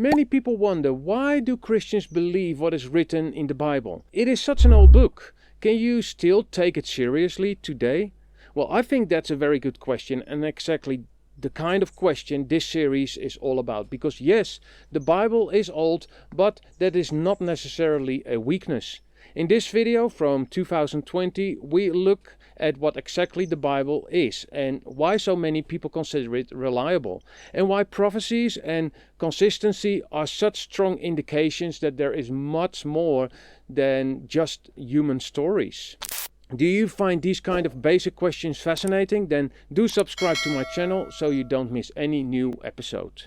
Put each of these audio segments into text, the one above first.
Many people wonder, why do Christians believe what is written in the Bible? It is such an old book. Can you still take it seriously today? Well, I think that's a very good question, and exactly the kind of question this series is all about. Because yes, the Bible is old, but that is not necessarily a weakness. In this video from 2020, we look at what exactly the Bible is and why so many people consider it reliable, and why prophecies and consistency are such strong indications that there is much more than just human stories. Do you find these kind of basic questions fascinating? Then do subscribe to my channel so you don't miss any new episode.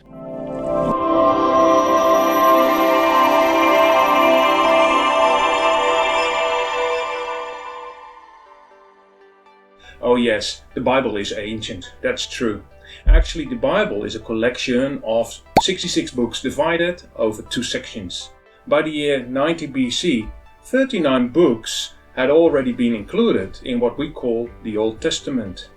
Oh yes, the Bible is ancient, that's true. Actually, the Bible is a collection of 66 books divided over 2 sections. By the year 90 BC, 39 books had already been included in what we call the Old Testament.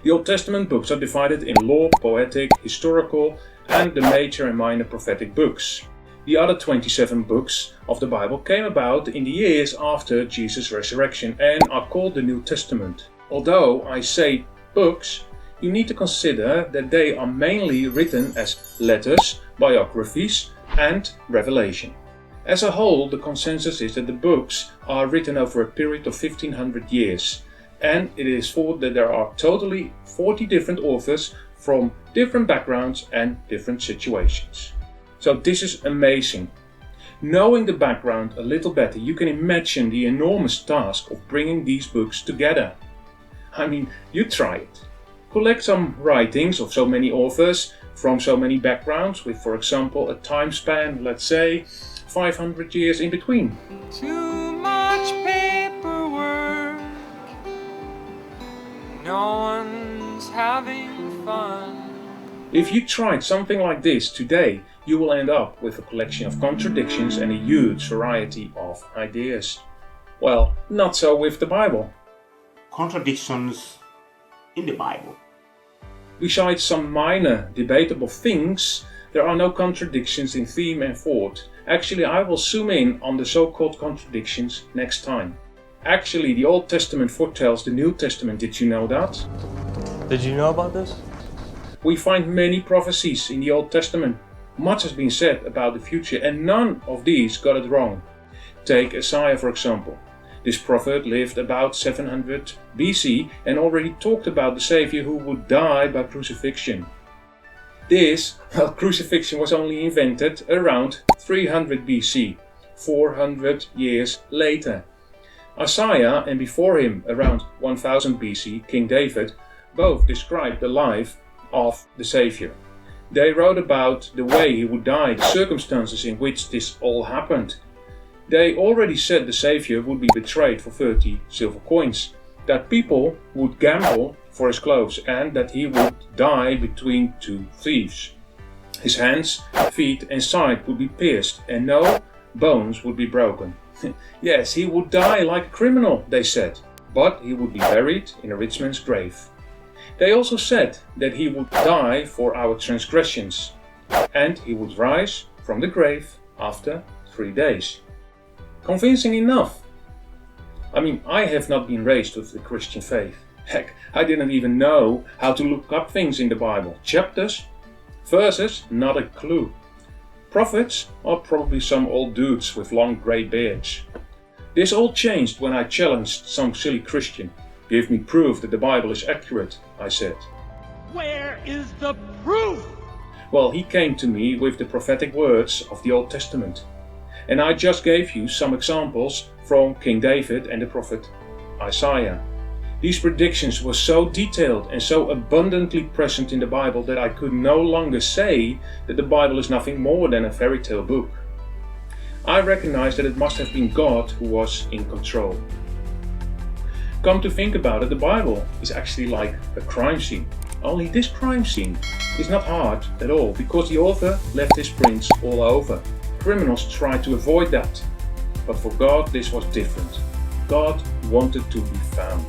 The Old Testament books are divided in law, poetic, historical, and the major and minor prophetic books. The other 27 books of the Bible came about in the years after Jesus' resurrection and are called the New Testament. Although I say books, you need to consider that they are mainly written as letters, biographies, and revelation. As a whole, the consensus is that the books are written over a period of 1500 years, and it is thought that there are totally 40 different authors from different backgrounds and different situations. So this is amazing. Knowing the background a little better, you can imagine the enormous task of bringing these books together. I mean, you try it. Collect some writings of so many authors from so many backgrounds with, for example, a time span, let's say, 500 years in between. Too much paperwork, no one's having fun. If you tried something like this today, you will end up with a collection of contradictions and a huge variety of ideas. Well, not so with the Bible. Contradictions in the Bible. Besides some minor debatable things, there are no contradictions in theme and thought. Actually, I will zoom in on the so-called contradictions next time. Actually, the Old Testament foretells the New Testament. Did you know that? Did you know about this? We find many prophecies in the Old Testament. Much has been said about the future, and none of these got it wrong. Take Isaiah, for example. This prophet lived about 700 BC and already talked about the Savior who would die by crucifixion. Crucifixion was only invented around 300 BC, 400 years later. Isaiah and before him, around 1000 BC, King David, both described the life of the Savior. They wrote about the way he would die, the circumstances in which this all happened. They already said the Savior would be betrayed for 30 silver coins, that people would gamble for his clothes, and that he would die between 2 thieves. His hands, feet and side would be pierced, and no bones would be broken. Yes, he would die like a criminal, they said, but he would be buried in a rich man's grave. They also said that he would die for our transgressions, and he would rise from the grave after 3 days. Convincing enough. I mean, I have not been raised with the Christian faith. Heck, I didn't even know how to look up things in the Bible. Chapters, verses, not a clue. Prophets are probably some old dudes with long grey beards. This all changed when I challenged some silly Christian. Give me proof that the Bible is accurate, I said. Where is the proof? Well, he came to me with the prophetic words of the Old Testament. And I just gave you some examples from King David and the prophet Isaiah. These predictions were so detailed and so abundantly present in the Bible that I could no longer say that the Bible is nothing more than a fairy tale book. I recognized that it must have been God who was in control. Come to think about it, the Bible is actually like a crime scene. Only this crime scene is not hard at all, because the author left his prints all over. Criminals tried to avoid that, but for God this was different. God wanted to be found.